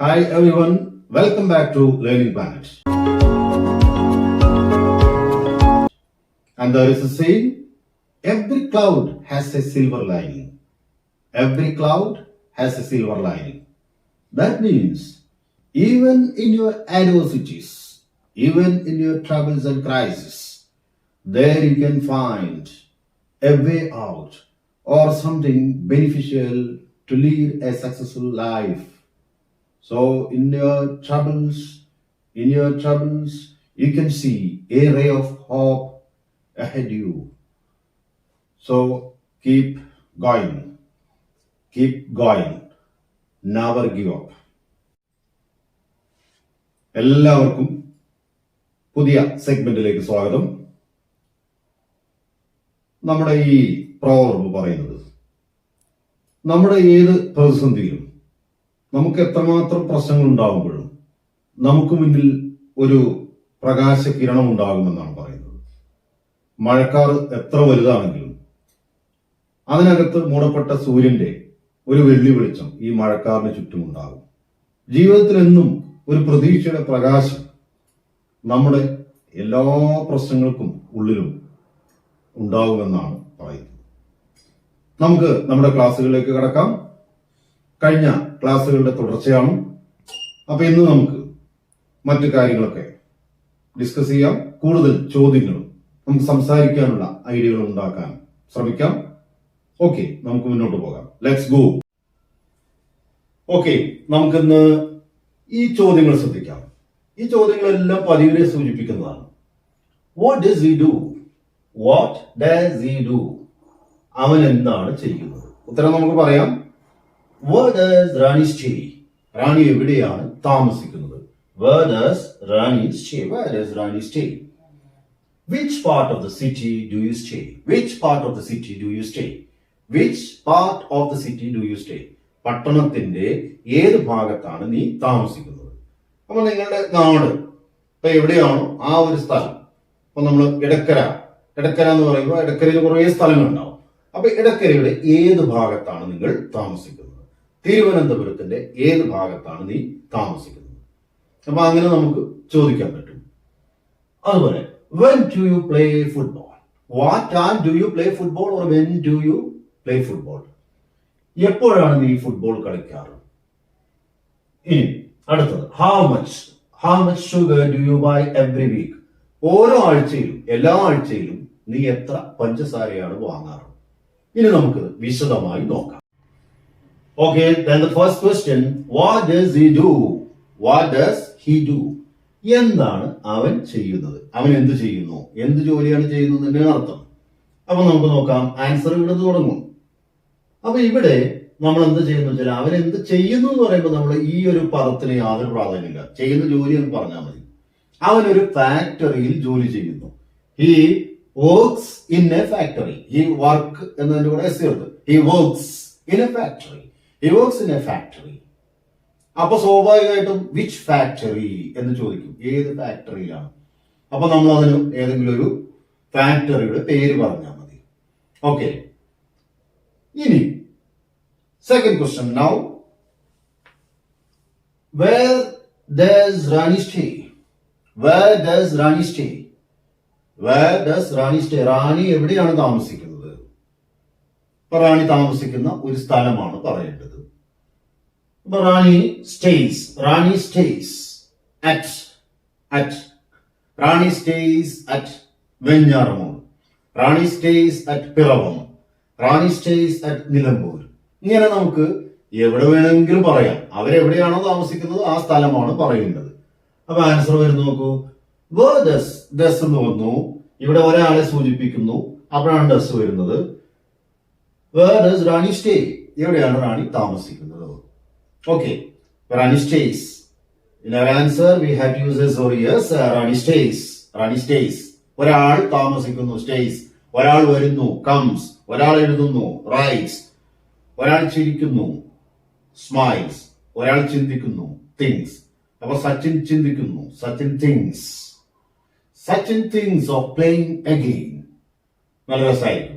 Hi everyone, welcome back to Learning Planet. And there is a saying, every cloud has a silver lining. Every cloud has a silver lining. That means, even in your adversities, even in your troubles and crises, there you can find a way out or something beneficial to lead a successful life. So in your troubles, you can see a ray of hope ahead you. So keep going, never give up. എല്ലാവർക്കും പുതിയ സെഗ്മെന്റിലേക്ക് സ്വാഗതം. നമ്മുടെ ഈ proverb പറയുന്നത് നമ്മുടെ ഏത് പ്രതിസന്ധിയിലും നമുക്ക് എത്രമാത്രം പ്രശ്നങ്ങൾ ഉണ്ടാകുമ്പോഴും നമുക്ക് മുന്നിൽ ഒരു പ്രകാശ കിരണം ഉണ്ടാകുമെന്നാണ് പറയുന്നത്. മഴക്കാർ എത്ര വലുതാണെങ്കിലും അതിനകത്ത് മൂടപ്പെട്ട സൂര്യന്റെ ഒരു വെള്ളി വെളിച്ചം ഈ മഴക്കാറിന് ചുറ്റും ഉണ്ടാകും. ജീവിതത്തിൽ എന്നും ഒരു പ്രതീക്ഷയുടെ പ്രകാശം നമ്മുടെ എല്ലാ പ്രശ്നങ്ങൾക്കും ഉള്ളിലും ഉണ്ടാകുമെന്നാണ് പറയുന്നത്. നമുക്ക് നമ്മുടെ ക്ലാസ്സുകളിലേക്ക് കടക്കാം. കഴിഞ്ഞ ക്ലാസ്സുകളുടെ തുടർച്ചയാണ്. അപ്പൊ ഇന്ന് നമുക്ക് മറ്റു കാര്യങ്ങളൊക്കെ ഡിസ്കസ് ചെയ്യാം. കൂടുതൽ ചോദ്യങ്ങളും നമുക്ക് സംസാരിക്കാനുള്ള ഐഡിയകളും ഉണ്ടാക്കാൻ ശ്രമിക്കാം. ഓക്കെ, നമുക്ക് മുന്നോട്ട് പോകാം. Let's go. ഓക്കെ, നമുക്കിന്ന് ഈ ചോദ്യങ്ങൾ ശ്രദ്ധിക്കാം. ഈ ചോദ്യങ്ങളെല്ലാം പതിവിനെ സൂചിപ്പിക്കുന്നതാണ്. What does he do? What does he do? അവൻ എന്താണ് ചെയ്യുന്നത്? ഉത്തരം നമുക്ക് പറയാം. Where does Rani stay? റാണി എവിടെയാണ് താമസിക്കുന്നത്? Where does Rani stay? Where does Rani stay? Which part of the city do you stay? Which part of the city do you stay? Which part of the city do you stay? പട്ടണത്തിന്റെ ഏത് ഭാഗത്താണ് നീ താമസിക്കുന്നത്? അപ്പൊ നിങ്ങളുടെ നാട് ഇപ്പൊ എവിടെയാണോ ആ ഒരു സ്ഥലം. അപ്പൊ നമ്മൾ എടക്കര എന്ന് പറയുമ്പോൾ എടക്കരയിൽ കുറേ സ്ഥലങ്ങളുണ്ടാവും. അപ്പൊ എടക്കരയുടെ ഏത് ഭാഗത്താണ് നിങ്ങൾ താമസിക്കുന്നത്? തിരുവനന്തപുരത്തിന്റെ ഏത് ഭാഗത്താണ് നീ താമസിക്കുന്നത്? അപ്പൊ അങ്ങനെ നമുക്ക് ചോദിക്കാൻ പറ്റും. അതുപോലെ when do you play football? What time do you play football or when do you play football? എപ്പോഴാണ് നീ ഫുട്ബോൾ കളിക്കാറ്? ഇനി അടുത്തത് how much sugar do you buy every week? ഓരോ ആഴ്ചയിലും എല്ലാ ആഴ്ചയിലും നീ എത്ര പഞ്ചസാരയാണ് വാങ്ങാറ്? ഇനി നമുക്ക് വിശദമായി നോക്കാം. Okay, then the first question, what does he do? What does he do? എന്താണ് അവൻ ചെയ്യുന്നത്? അവൻ എന്ത് ചെയ്യുന്നു? എന്ത് ജോലിയാണ് ചെയ്യുന്നത് എന്നാണ് അർത്ഥം. അപ്പൊ നമുക്ക് നോക്കാം. ആൻസർ ഇവിടെ തുടങ്ങും. അപ്പൊ ഇവിടെ നമ്മൾ എന്ത് ചെയ്യുന്നു വെച്ചാൽ അവൻ എന്ത് ചെയ്യുന്നു എന്ന് പറയുമ്പോൾ നമ്മൾ ഈ ഒരു പദത്തിന് യാതൊരു പ്രാധാന്യമില്ല. ചെയ്യുന്ന ജോലി എന്ന് പറഞ്ഞാൽ മതി. അവൻ ഒരു ഫാക്ടറിയിൽ ജോലി ചെയ്യുന്നു. He works in a factory. He work എന്നതിന്റെ കൂടെ എസ് ചേർത്ത്. He works in a factory. He works in a factory. അപ്പൊ സ്വാഭാവികമായിട്ടും വിച്ച് ഫാക്ടറി എന്ന് ചോദിക്കും. ഏത് ഫാക്ടറിയിലാണ്? അപ്പൊ നമ്മൾ അതിന് ഏതെങ്കിലും ഒരു ഫാക്ടറിയുടെ പേര് പറഞ്ഞാൽ മതി. ഓക്കെ, ഇനി second question. Now where does Rani stay? Where does Rani stay? Where does Rani stay? Rani എവിടെയാണ് താമസിക്കുന്നത്? റാണി താമസിക്കുന്ന ഒരു സ്ഥലമാണ് പറയേണ്ടത്. Rani stays at Venjaramoodu, Rani stays at Piravom, Rani stays at Nilambur. ഇങ്ങനെ നമുക്ക് എവിടെ വേണമെങ്കിലും പറയാം. അവരെവിടെയാണോ താമസിക്കുന്നത് ആ സ്ഥലമാണ് പറയേണ്ടത്. അപ്പൊ ആൻസർ വരുന്നു. നോക്കൂ, ഡസ് എന്ന് വന്നു. ഇവിടെ ഒരാളെ സൂചിപ്പിക്കുന്നു. അപ്പോഴാണ് ഡസ് വരുന്നത്. Where does Rani stay? എവിടെയാണ് റാണി താമസിക്കുന്നത്? Okay, Rani stays. In our answer, we have to use a sorry. Yes, Rani stays. ഒരാൾ താമസിക്കുന്നു, stays. ഒരാൾ വരുന്നു, comes. ഒരാൾ എഴുതുന്നു, writes. ഒരാൾ ചിരിക്കുന്നു, smiles. ഒരാൾ ചിന്തിക്കുന്നു, thinks. അപ്പൊ സച്ചിൻ ചിന്തിക്കുന്നു, Sachin thinks. Sachin thinks of playing again. നല്ല രസമായിരിക്കും.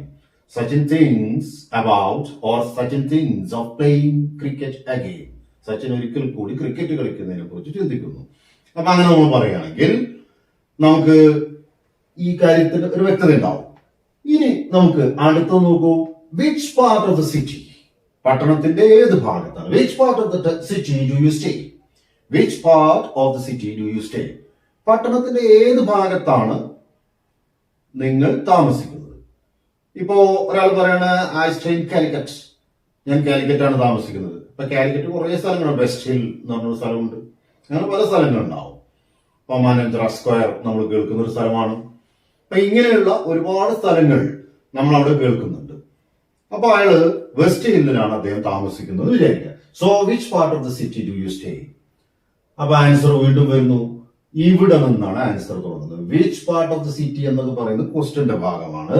Sachin thinks about or Sachin thinks of playing cricket again. Sachin ഒരിക്കൽ കൂടി ക്രിക്കറ്റ് കളിക്കുന്നതിനെ കുറിച്ച് ചിന്തിക്കുന്നു. അപ്പൊ അങ്ങനെ നമ്മൾ പറയുകയാണെങ്കിൽ നമുക്ക് ഈ കാര്യത്തിൽ ഒരു വ്യക്തത ഉണ്ടാവും. ഇനി നമുക്ക് അടുത്ത് നോക്കൂ, which part of the city, പട്ടണത്തിന്റെ ഏത് ഭാഗത്താണ്, which part of the city do you stay, which part of the city do you stay, പട്ടണത്തിന്റെ ഏത് ഭാഗത്താണ് നിങ്ങൾ താമസിക്കുന്നത്. ഇപ്പോ ഒരാൾ പറയാണ് ഐ സ്റ്റേ ഇൻ കാലിക്കറ്റ്, ഞാൻ കാലിക്കറ്റ് ആണ് താമസിക്കുന്നത്. ഇപ്പൊ കാലിക്കറ്റ് കുറെ സ്ഥലങ്ങളുണ്ട്, വെസ്റ്റ് ഹിൽ എന്ന് പറഞ്ഞൊരു സ്ഥലമുണ്ട്, അങ്ങനെ പല സ്ഥലങ്ങളുണ്ടാവും. ഇപ്പൊ മാനേജർ സ്ക്വയർ നമ്മൾ കേൾക്കുന്ന ഒരു സ്ഥലമാണ്. അപ്പൊ ഇങ്ങനെയുള്ള ഒരുപാട് സ്ഥലങ്ങൾ നമ്മൾ അവിടെ കേൾക്കുന്നുണ്ട്. അപ്പൊ അയാള് വെസ്റ്റ് ഹില്ലിലാണ് അദ്ദേഹം താമസിക്കുന്നത് വിചാരിക്കുക. So which part of the city do you stay? അപ്പൊ ആൻസർ വീണ്ടും വരുന്നു, ഇവിടെ നിന്നാണ് ആൻസർ തുടങ്ങുന്നത്. Which part of the city എന്നൊക്കെ പറയുന്നത് ക്വസ്റ്റ്യന്റെ ഭാഗമാണ്,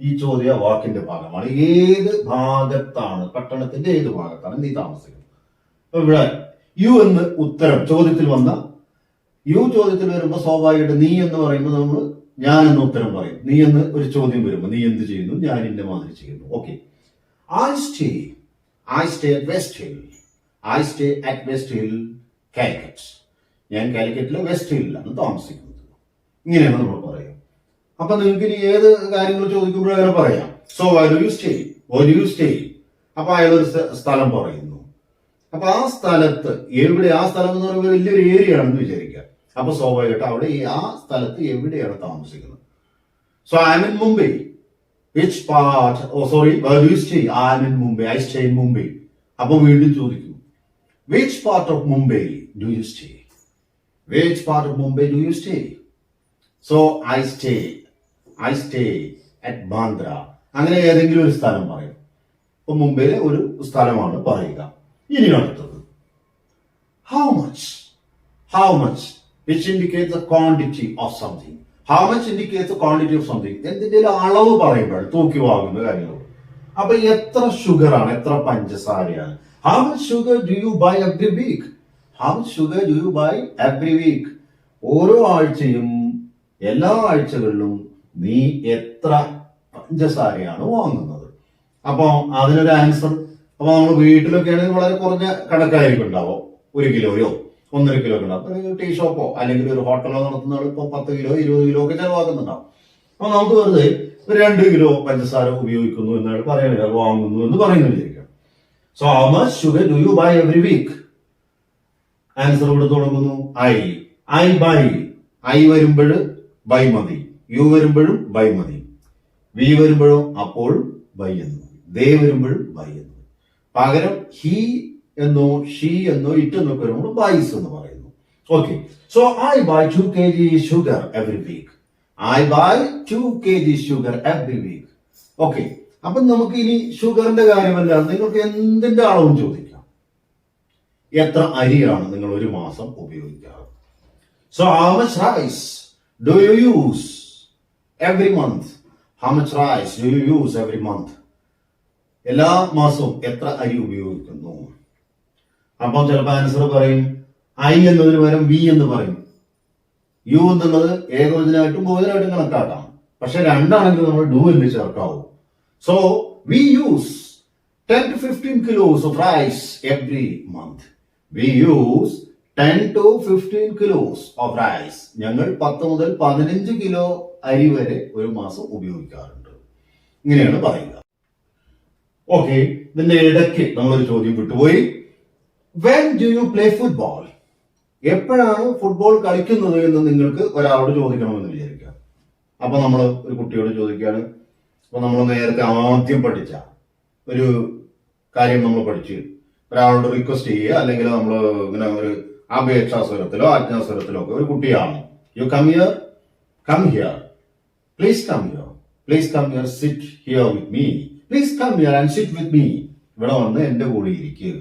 ഈ ചോദ്യ വാക്കിന്റെ ഭാഗമാണ്. ഏത് ഭാഗത്താണ്, പട്ടണത്തിന്റെ ഏത് ഭാഗത്താണ് നീ താമസിക്കുന്നത്? അപ്പൊ ഇവിടെ യു എന്ന് ഉത്തരം ചോദ്യത്തിൽ വന്ന യു ചോദ്യത്തിൽ വരുമ്പോൾ സ്വാഭാവികമായിട്ട് നീ എന്ന് പറയുമ്പോൾ നമ്മൾ ഞാൻ എന്ന് ഉത്തരം പറയും. നീ എന്ന് ഒരു ചോദ്യം വരുമ്പോൾ നീ എന്ത് ചെയ്യുന്നു, ഞാൻ ഇന്ന മാതിരി ചെയ്യുന്നു. Okay, I stay at west hill, I stay at west hill Calicut, ഞാൻ കാലിക്കറ്റിലെ വെസ്റ്റ് ഹില്ലിലാണ് താമസിക്കുന്നത്. ഇങ്ങനെയാണ് നമ്മൾ പറയുക. അപ്പൊ നിങ്ങൾക്ക് ഇനി ഏത് കാര്യങ്ങൾ ചോദിക്കുമ്പോഴും അങ്ങനെ പറയാം. So why do you stay, why do you stay. അപ്പൊ അയാളൊരു സ്ഥലം പറയുന്നു. അപ്പൊ ആ സ്ഥലത്ത് എവിടെ, ആ സ്ഥലം എന്ന് പറയുമ്പോൾ വലിയൊരു ഏരിയ ആണെന്ന് വിചാരിക്കുക. അപ്പൊ സ്വാഭാവികമായിട്ട് അവിടെ ആ സ്ഥലത്ത് എവിടെയാണ് താമസിക്കുന്നത്. So I M in Mumbai, which part, sorry why do you stay, I M in Mumbai, I stay in Mumbai. അപ്പൊ വീണ്ടും ചോദിക്കും, which part of Mumbai do you stay, which part of Mumbai do you stay. So I stay at Bandra. അങ്ങനെ ഏതെങ്കിലും ഒരു സ്ഥലം പറയും. ഇപ്പൊ മുംബൈയിലെ ഒരു സ്ഥലമാണ് പറയുക. ഇനി അടുത്തത് how much which indicates the quantity of something. How much indicates the quantity of something. എന്തിന്റെ അളവ് പറയുമ്പോൾ തൂക്കി വാങ്ങുന്ന കാര്യങ്ങൾ. അപ്പൊ എത്ര ഷുഗർ ആണ്, എത്ര പഞ്ചസാരയാണ്. How much sugar do you buy every week? How much sugar do you buy every week? ഓരോ ആഴ്ചയും എല്ലാ ആഴ്ചകളിലും നീ എത്ര പഞ്ചസാരയാണ് വാങ്ങുന്നത്. അപ്പൊ അതിനൊരു ആൻസർ, അപ്പൊ നമ്മൾ വീട്ടിലൊക്കെ ആണെങ്കിൽ വളരെ കുറഞ്ഞ കണക്കായിരിക്കും ഉണ്ടാവും. 1 കിലോയോ 1.5 കിലോ ഒക്കെ ഉണ്ടാവും. ഒരു ടീ ഷോപ്പോ അല്ലെങ്കിൽ ഒരു ഹോട്ടലോ നടത്തുന്നവർ ഇപ്പൊ 10 കിലോ 20 കിലോ ഒക്കെ ചെലവാക്കുന്നുണ്ടാവും. അപ്പൊ നമുക്ക് വെറുതെ 2 കിലോ പഞ്ചസാര ഉപയോഗിക്കുന്നു എന്നാണ് പറയുന്നത്, വാങ്ങുന്നു എന്ന് പറയുന്നില്ല. So how much sugar do you buy every week. Answer ഇവിടെ തുടങ്ങുന്നു ഐ ബൈ. ഐ വരുമ്പോൾ ബൈ മതി, യു വരുമ്പോഴും ബൈ മതി, വി വരുമ്പോഴും അപ്പോഴും ബൈ എന്ന്, ദേ വരുമ്പോഴും ബൈ എന്ന്. പകരം ഹി എന്നോ ഷീ എന്നോ ഇറ്റ് എന്നൊക്കെ വരുമ്പോൾ ബൈസ് എന്ന് പറയുന്നു. Okay, so I buy 2 kg sugar every week. I buy 2 kg sugar every week. Okay, അപ്പൊ നമുക്ക് ഇനി ഷുഗറിന്റെ കാര്യമല്ല, നിങ്ങൾക്ക് എന്തിന്റെ അളവും ചോദിക്കാം. എത്ര അരിയാണ് നിങ്ങൾ ഒരു മാസം ഉപയോഗിക്കാറ്? So how much rice do you use every month? How much rice do you use every month? എല്ലാ മാസവും എത്ര അരി ഉപയോഗിക്കുന്നു? അപ്പം ചിലപ്പോൾ ആൻസർ പറയും ഐ എന്നതിന് പകരം വി എന്ന് പറയും. യു എന്നുള്ളത് ഏകവചനമായിട്ടും ബഹുവചനമായിട്ടും കണക്കാക്കാം. പക്ഷെ രണ്ടാണെങ്കിൽ നമ്മൾ ഡു എന്ന് ചേർക്കാവൂ. So we use 10 to 15 kilos of rice every month. We use 10 to 15 kilos of rice. ഞങ്ങൾ 10 മുതൽ 15 കിലോ അരി വരെ ഒരു മാസം ഉപയോഗിക്കാറുണ്ട്. ഇങ്ങനെയാണ് പറയുക. ഓക്കെ, ഇതിന്റെ ഇടയ്ക്ക് നമ്മളൊരു ചോദ്യം വിട്ടുപോയി. When do you play football? എപ്പോഴാണ് ഫുട്ബോൾ കളിക്കുന്നത് എന്ന് നിങ്ങൾക്ക് ഒരാളോട് ചോദിക്കണമെന്ന് വിചാരിക്കുക. അപ്പൊ നമ്മൾ ഒരു കുട്ടിയോട് ചോദിക്കുകയാണ്. അപ്പൊ നമ്മൾ നേരത്തെ ആദ്യം പഠിച്ച ഒരു കാര്യം നമ്മൾ പഠിച്ചു, ഒരാളോട് റിക്വസ്റ്റ് ചെയ്യുക, അല്ലെങ്കിൽ നമ്മൾ ഇങ്ങനെ ഒരു അപേക്ഷാസ്വരത്തിലോ ആജ്ഞാസ്വരത്തിലോ ഒക്കെ ഒരു കുട്ടിയാണ്. You come here, come here, please come here, please come here, sit here with me, please come here and sit with me. ഇവിടെ വന്ന് എന്റെ കൂടെ ഇരിക്കുക.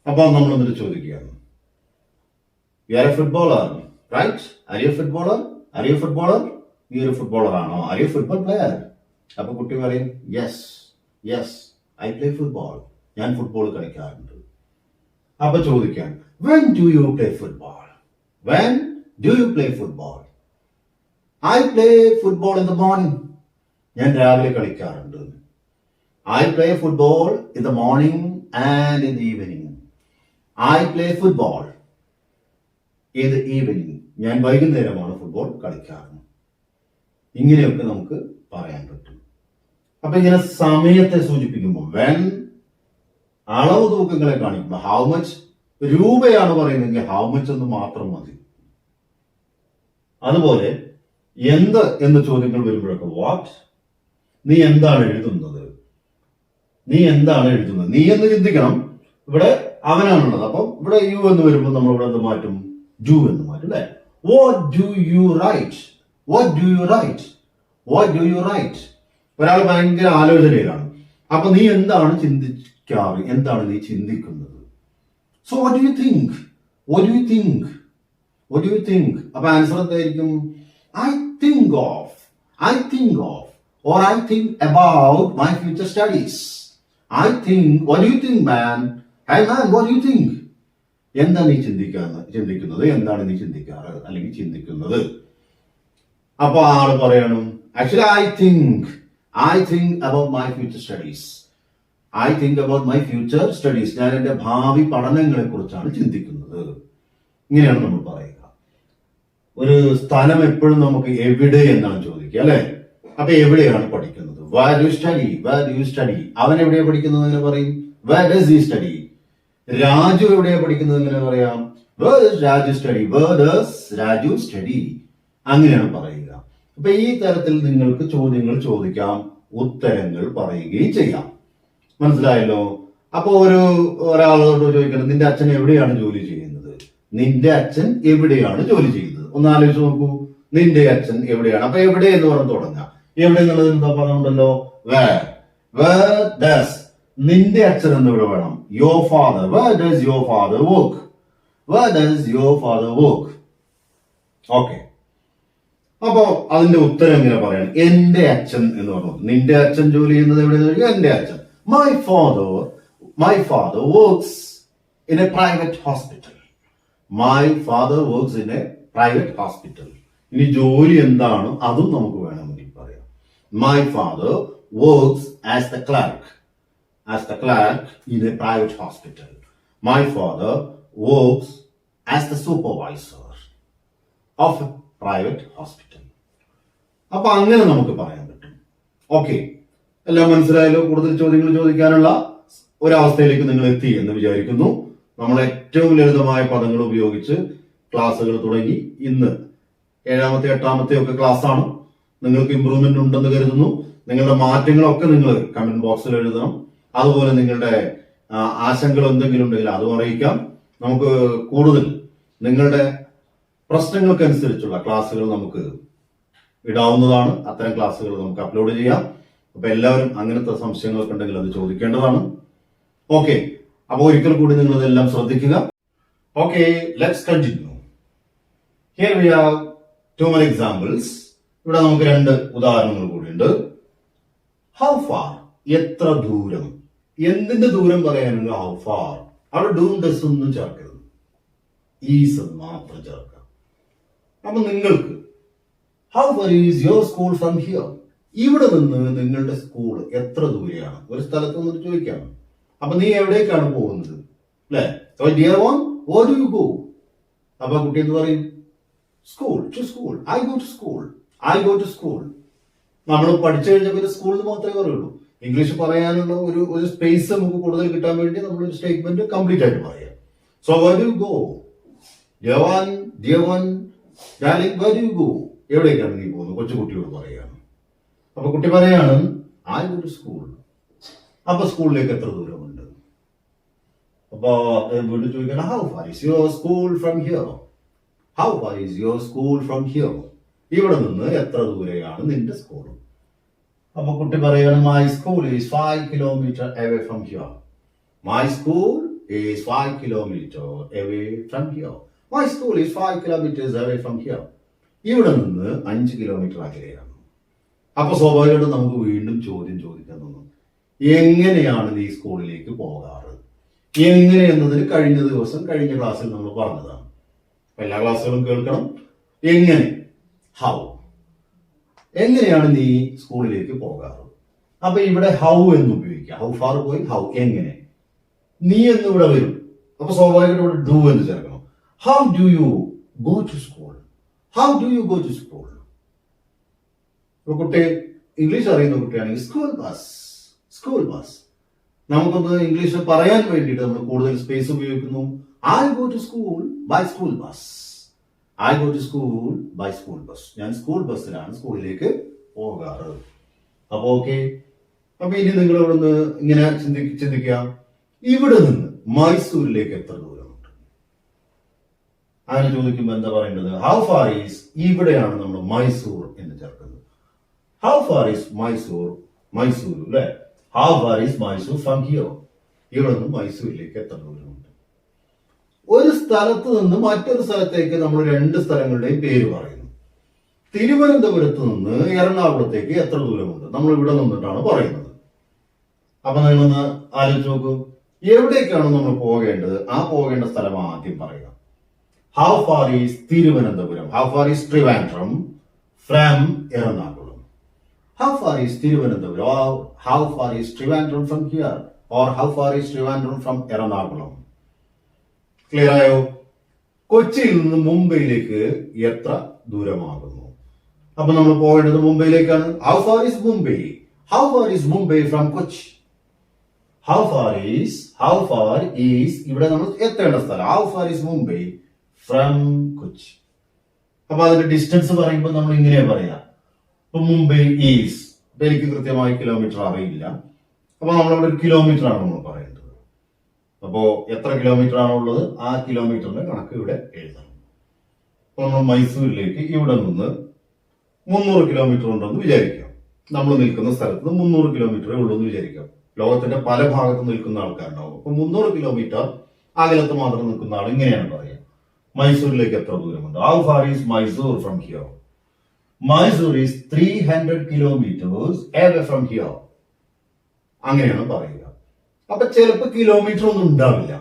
അപ്പൊ നമ്മൾ എന്നിട്ട് ചോദിക്കുകയാണ്, you are a footballer, right? Are you footballer? Are you footballer? നീ ഒരു ഫുട്ബോളർ ആണോ? Are you football player? അപ്പൊ കുട്ടി പറയും yes, yes I play football, ഞാൻ ഫുട്ബോൾ കളിക്കാറുണ്ട്. അപ്പൊ ചോദിക്കാൻ, when do you play football? When do you play football? I play football in the morning. ഞാൻ രാവിലെ കളിക്കാറുണ്ട്. I play football in the morning and in the evening. I play football. ഇത് evening, ഞാൻ വൈകുന്നേരമാണ് football കളിക്കാറ്. ഇങ്ങനെയൊക്കെ നമുക്ക് പറയാൻ പറ്റും. അപ്പൊ ഇങ്ങനെ സമയത്തെ സൂചിപ്പിക്കുമ്പോൾ വെൻ, അളവ് തൂക്കങ്ങളെ കാണിക്കുമ്പോൾ ഹൗ മച്ച്, രൂപയാണ് പറയുന്നതെങ്കിൽ ഹൗ മച്ച് എന്ന് മാത്രം മതി. അതുപോലെ എന്ത് എന്ന് ചോദ്യങ്ങൾ വരുമ്പോഴൊക്കെ വാട്ട്, നീ എന്താണ് എഴുതുന്നത്, നീ എന്താണ് എഴുതുന്നത്, നീ എന്ന് ചിന്തിക്കണം. ഇവിടെ അവനാണുള്ളത്, അപ്പം ഇവിടെ യു എന്ന് വരുമ്പോൾ നമ്മൾ ഇവിടെ എന്ത് മാറ്റും, ഡു എന്ന് മാറ്റും അല്ലെ. What do you write, what do you write, what do you write. ഒരാൾ ഭയങ്കര ആലോചനയിലാണ്. അപ്പൊ നീ എന്താണ് ചിന്തിക്കാറ്, എന്താണ് നീ ചിന്തിക്കുന്നത്. So what do you think, what do you think, what do you think. അപ്പൊ ആൻസർ എന്തായിരിക്കും, I think of, I think of, or I think about my future studies. I think, what do you think man? Hey man, what do you think? എന്താണ് നീ ചിന്തിക്കുന്നത്, എന്താണ് നീ ചിന്തിക്കാറ് അല്ലെങ്കിൽ ചിന്തിക്കുന്നത്. അപ്പൊ ആള് പറയണം, actually I think about my future studies, I think about my future studies. ഞാൻ എന്റെ ഭാവി പഠനങ്ങളെ കുറിച്ചാണ് ചിന്തിക്കുന്നത്. ഇങ്ങനെയാണ് നമ്മൾ പറയുക. ഒരു സ്ഥലം എപ്പോഴും നമുക്ക് എവിടെ എന്നാണ് ചോദിക്കുക അല്ലെ. അപ്പൊ എവിടെയാണ് പഠിക്കുന്നത്, where do you study, where do you study. അവൻ എവിടെയാണ് പഠിക്കുന്നത് എങ്ങനെ പറയും, where does he study. Raju എവിടെയാണ് പഠിക്കുന്നത് എങ്ങനെ പറയാം, where does Raju study, where does Raju study. അങ്ങനെയാണ് പറയുക. അപ്പൊ ഈ തരത്തിൽ നിങ്ങൾക്ക് ചോദ്യങ്ങൾ ചോദിക്കാം, ഉത്തരങ്ങൾ പറയുകയും ചെയ്യാം. മനസ്സിലായല്ലോ. അപ്പൊ ഒരാളോട് ചോദിക്കണം, നിന്റെ അച്ഛൻ എവിടെയാണ് ജോലി ചെയ്യുന്നത്, നിന്റെ അച്ഛൻ എവിടെയാണ് ജോലി ചെയ്യുന്നത്. ഒന്ന് ആലോചിച്ച് നോക്കൂ, നിന്റെ അച്ഛൻ എവിടെയാണ്. അപ്പൊ എവിടെ എന്ന് പറഞ്ഞ് തുടങ്ങാം. എവിടെ എന്നുള്ളത് എന്താ പറഞ്ഞുണ്ടല്ലോ, where does, നിന്റെ അച്ഛൻ എന്ന് ഇവിടെ വേണം, your father, where does your father work, where does your father work. Okay. അപ്പോ അതിന്റെ ഉത്തരം എങ്ങനെ പറയാൻ, എന്റെ അച്ഛൻ എന്ന് പറഞ്ഞു. നിന്റെ അച്ഛൻ ജോലി ചെയ്യുന്നത് എവിടെ, എന്റെ അച്ഛൻ, my father works in a private hospital, my father works in a private hospital. ഇനി ജോലി എന്താണ് അതും നമുക്ക് വേണമെങ്കിൽ പറയാം. My father works as the clerk in a private hospital. My father works as the supervisor of a private hospital. അപ്പൊ അങ്ങനെ നമുക്ക് പറയാൻ പറ്റും. ഓക്കെ, എല്ലാം മനസ്സിലായല്ലോ. കൂടുതൽ ചോദ്യങ്ങൾ ചോദിക്കാനുള്ള ഒരവസ്ഥയിലേക്ക് നിങ്ങൾ എത്തി എന്ന് വിചാരിക്കുന്നു. നമ്മൾ ഏറ്റവും ലളിതമായ പദങ്ങൾ ഉപയോഗിച്ച് ക്ലാസ്സുകൾ തുടങ്ങി. ഇന്ന് 7ാമത്തെ 8ാമത്തെ ഒക്കെ ക്ലാസ് ആണ്. നിങ്ങൾക്ക് ഇമ്പ്രൂവ്മെന്റ് ഉണ്ടെന്ന് കരുതുന്നു. നിങ്ങളുടെ മാറ്റങ്ങളൊക്കെ നിങ്ങൾ കമന്റ് ബോക്സിൽ എഴുതണം. അതുപോലെ നിങ്ങളുടെ ആശങ്കകൾ എന്തെങ്കിലും ഉണ്ടെങ്കിൽ അതും അറിയിക്കാം. നമുക്ക് കൂടുതൽ നിങ്ങളുടെ പ്രശ്നങ്ങൾക്കനുസരിച്ചുള്ള ക്ലാസ്സുകൾ നമുക്ക് ഇടാവുന്നതാണ്. അത്തരം ക്ലാസ്സുകൾ നമുക്ക് അപ്ലോഡ് ചെയ്യാം. അപ്പൊ എല്ലാവരും അങ്ങനത്തെ സംശയങ്ങളൊക്കെ ഉണ്ടെങ്കിൽ അത് ചോദിക്കേണ്ടതാണ്. ഓക്കെ, അപ്പൊ ഒരിക്കൽ കൂടി നിങ്ങൾ ഇതെല്ലാം ശ്രദ്ധിക്കുക. Okay, let's continue. Here we have 2 more examples. ഇവിടെ നമുക്ക് 2 ഉദാഹരണങ്ങൾ കൂടിയുണ്ട്. ഹൗ ഫാർ, എത്ര ദൂരം. എന്തിന്റെ ദൂരം പറയാനുണ്ട്, ഹൗ ഫാർ. അവിടെ ഡൂം ഡസ് ഒന്നും ചേർക്കരുത്, ഈസ് മാത്രം ചേർക്കാം. അപ്പൊ നിങ്ങൾക്ക് how far is your school from here. ഇവിടെ നിന്ന് നിങ്ങളുടെ സ്കൂൾ എത്ര ദൂരെയാണ്. ഒരു സ്ഥലത്ത് നിന്ന് ചോദിക്കാം. അപ്പൊ നീ എവിടേക്കാണ് പോകുന്നത് അല്ലെ. Dear one, where do you go. അപ്പൊ കുട്ടി എന്ന് പറയും, school, to school, I go to school, I go to school. നമ്മൾ പഠിച്ചു കഴിഞ്ഞപ്പോൾ സ്കൂളിൽ മാത്രമേ പറയുള്ളൂ. ഇംഗ്ലീഷ് പറയാനുള്ള ഒരു സ്പേസ് നമുക്ക് കൂടുതൽ കിട്ടാൻ വേണ്ടി നമ്മൾ ഒരു സ്റ്റേറ്റ്മെന്റ് കംപ്ലീറ്റ് ആയിട്ട് പറയാം. So where do you go, dear one, darling, where do you go. എവിടേക്കാണ് നീ പോകുന്നത്, കൊച്ചുകുട്ടിയോട് പറയാണ്. അപ്പൊ കുട്ടി പറയാണ്, ഐ ഗോ ടു സ്കൂൾ. അപ്പൊ സ്കൂളിലേക്ക് എത്ര ദൂരമുണ്ട്. അപ്പൊ വീണ്ടും ചോദിക്കണം, how far is your school from here. How far is your school from here. ഇവിടെ നിന്ന് എത്ര ദൂരെയാണ് നിന്റെ സ്കൂൾ. അപ്പൊ കുട്ടി പറയാണ്, my school is 5 kilometers away from here. My school is 5 kilometers away from here. My school is 5 kilometers away from here. ഇവിടെ നിന്ന് 5 കിലോമീറ്റർ അകലെയാണ്. അപ്പൊ സ്വാഭാവികമായിട്ടും നമുക്ക് വീണ്ടും ചോദ്യം ചോദിക്കാൻ തോന്നും, എങ്ങനെയാണ് നീ സ്കൂളിലേക്ക് പോകാറ്. എങ്ങനെ എന്നതിന് കഴിഞ്ഞ ക്ലാസ്സിൽ നമ്മൾ പറഞ്ഞതാണ്. എല്ലാ ക്ലാസ്സുകളും കേൾക്കണം. എങ്ങനെ, ഹൗ, എങ്ങനെയാണ് നീ സ്കൂളിലേക്ക് പോകാറ്. അപ്പൊ ഇവിടെ ഹൗ എന്ന് ഉപയോഗിക്കുക. ഹൗ ഫാർ പോയി, ഹൗ, എങ്ങനെ. നീ എന്നിവിടെ വരും. അപ്പൊ അപ്പൊ സ്വാഭാവികമായിട്ട് ഇവിടെ ഡു എന്ന് ചേർക്കണം. How do you go to school? How do you go to school? ഇപ്പൊ കുട്ടി ഇംഗ്ലീഷ് അറിയുന്ന കുട്ടിയാണെങ്കിൽ സ്കൂൾ ബസ്, സ്കൂൾ ബസ്. നമുക്കൊന്ന് ഇംഗ്ലീഷ് പറയാൻ വേണ്ടിയിട്ട് നമ്മൾ കൂടുതൽ സ്പേസ് ഉപയോഗിക്കുന്നു. I go to school by school bus. I go to school by school bus. ഞാൻ സ്കൂൾ ബസ്സിലാണ് സ്കൂളിലേക്ക് പോകാറ്. അപ്പൊ ഓക്കെ. അപ്പൊ ഇനി നിങ്ങൾ ഇവിടെ നിന്ന് ഇങ്ങനെ ചിന്തിക്കുക, ഇവിടെ നിന്ന് മൈസൂരിലേക്ക് എത്ര ദൂരമുണ്ട്? അങ്ങനെ ചോദിക്കുമ്പോൾ എന്താ പറയേണ്ടത്? ഹൗ ഫാർ ഈസ്, ഇവിടെയാണ് നമ്മൾ മൈസൂർ എന്ന് ചേർക്കുന്നത്. How far is Mysore, Mysore അല്ലെ? How far is Mysore from here? ഇവിടെ നിന്ന് മൈസൂരിലേക്ക് എത്ര ദൂരമുണ്ട്? ഒരു സ്ഥലത്ത് നിന്ന് മറ്റൊരു സ്ഥലത്തേക്ക് നമ്മൾ രണ്ട് സ്ഥലങ്ങളുടെയും പേര് പറയുന്നു. തിരുവനന്തപുരത്ത് നിന്ന് എറണാകുളത്തേക്ക് എത്ര ദൂരമുണ്ട്? നമ്മൾ ഇവിടെ നിന്നിട്ടാണ് പറയുന്നത്. അപ്പൊ നിങ്ങളൊന്ന് ആലോചിച്ച് നോക്കൂ, എവിടേക്കാണ് നമ്മൾ പോകേണ്ടത്? ആ പോകേണ്ട സ്ഥലം ആദ്യം പറയുക. How far is Thiruvananthapuram? How far is Trivandrum from Ernakulam? How far is Thiruvananthapuram? How far is Trivandrum from here? Or how far is Trivandrum from Ernakulam? Clear ആയോ? കൊച്ചിയിൽ നിന്ന് മുംബൈയിലേക്ക് എത്ര ദൂരമാകുന്നു? അപ്പൊ നമ്മൾ പോകേണ്ടത് മുംബൈയിലേക്കാണ്. How far is Mumbai? How far is Mumbai from Kochi? How far is ഇവിടെ നമ്മൾ എത്തേണ്ട സ്ഥലം. How far is Mumbai from Kochi? അപ്പൊ അതിന്റെ ഡിസ്റ്റൻസ് പറയുമ്പോൾ നമ്മൾ ഇങ്ങനെ പറയാം. ഇപ്പൊ മുംബൈ ഈസ്, ഇപ്പൊ എനിക്ക് കൃത്യമായി കിലോമീറ്റർ അറിയില്ല. അപ്പൊ നമ്മളവിടെ ഒരു കിലോമീറ്റർ ആണ് നമ്മൾ പറയേണ്ടത്. അപ്പോ എത്ര കിലോമീറ്റർ ആണുള്ളത്? ആ കിലോമീറ്ററിന്റെ കണക്ക് ഇവിടെ എഴുതണം. അപ്പൊ നമ്മൾ മൈസൂരിലേക്ക് ഇവിടെ നിന്ന് 300 കിലോമീറ്റർ ഉണ്ടെന്ന് വിചാരിക്കാം. നമ്മൾ നിൽക്കുന്ന സ്ഥലത്ത് നിന്ന് 300 കിലോമീറ്ററേ ഉള്ളൂ എന്ന് വിചാരിക്കാം. ലോകത്തിന്റെ പല ഭാഗത്ത് നിൽക്കുന്ന ആൾക്കാരുണ്ടാവും. അപ്പൊ 300 കിലോമീറ്റർ അകലത്ത് മാത്രം നിൽക്കുന്ന ആൾ ഇങ്ങനെയാണ് പറയുക, മൈസൂരിലേക്ക് എത്ര ദൂരമുണ്ട്? How far is Mysore from here? Mysore is 300 kilometres away from here. അങ്ങനെയാണ് പറയുക. അപ്പൊ ചിലപ്പോൾ കിലോമീറ്റർ ഒന്നും ഉണ്ടാവില്ല.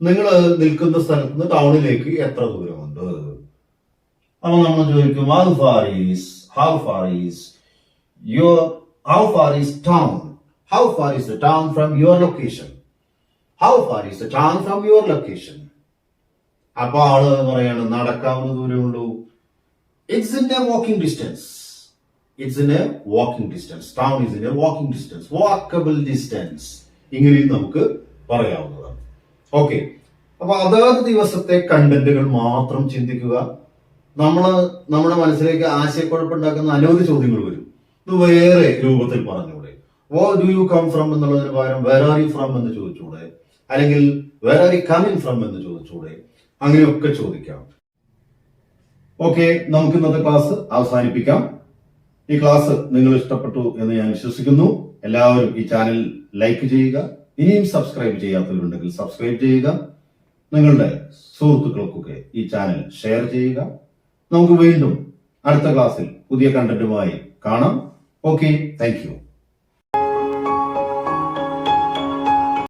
നിങ്ങൾ നിൽക്കുന്ന സ്ഥലത്ത് നിന്ന് ടൗണിലേക്ക് എത്ര ദൂരമുണ്ട്? അപ്പൊ നമ്മൾ ചോദിക്കും how far is town? How far is the town from your location? How far is the town from your location? അപ്പൊ ആള് പറയാണ് നടക്കാവുന്ന ദൂരമുള്ളൂ. It's in a walking distance. It's in a walking distance. Town is in a walking distance, walkable distance. ഇങ്ങനെയും നമുക്ക് പറയാവുന്നതാണ്. Okay. അപ്പൊ അതാത് ദിവസത്തെ കണ്ടന്റുകൾ മാത്രം ചിന്തിക്കുക. നമ്മുടെ മനസ്സിലേക്ക് ആശയക്കുഴപ്പമുണ്ടാക്കുന്ന അനവധി ചോദ്യങ്ങൾ വരും. ഇത് വേറെ രൂപത്തിൽ പറഞ്ഞൂടെ? Where do you come from എന്നുള്ളതിന് പകരം വേർ ആർ യു ഫ്രം എന്ന് ചോദിച്ചൂടെ? അല്ലെങ്കിൽ where are you coming from എന്ന് ചോദിച്ചൂടെ? അങ്ങനെയൊക്കെ ചോദിക്കാം. ഓക്കെ, നമുക്ക് ഇന്നത്തെ ക്ലാസ് അവസാനിപ്പിക്കാം. ഈ ക്ലാസ് നിങ്ങൾ ഇഷ്ടപ്പെട്ടു എന്ന് ഞാൻ വിശ്വസിക്കുന്നു. എല്ലാവരും ഈ ചാനൽ ലൈക്ക് ചെയ്യുക. ഇനിയും സബ്സ്ക്രൈബ് ചെയ്യാത്തവരുണ്ടെങ്കിൽ സബ്സ്ക്രൈബ് ചെയ്യുക. നിങ്ങളുടെ സുഹൃത്തുക്കൾക്കൊക്കെ ഈ ചാനൽ ഷെയർ ചെയ്യുക. നമുക്ക് വീണ്ടും അടുത്ത ക്ലാസ്സിൽ പുതിയ കണ്ടന്റുമായി കാണാം. Okay, thank you.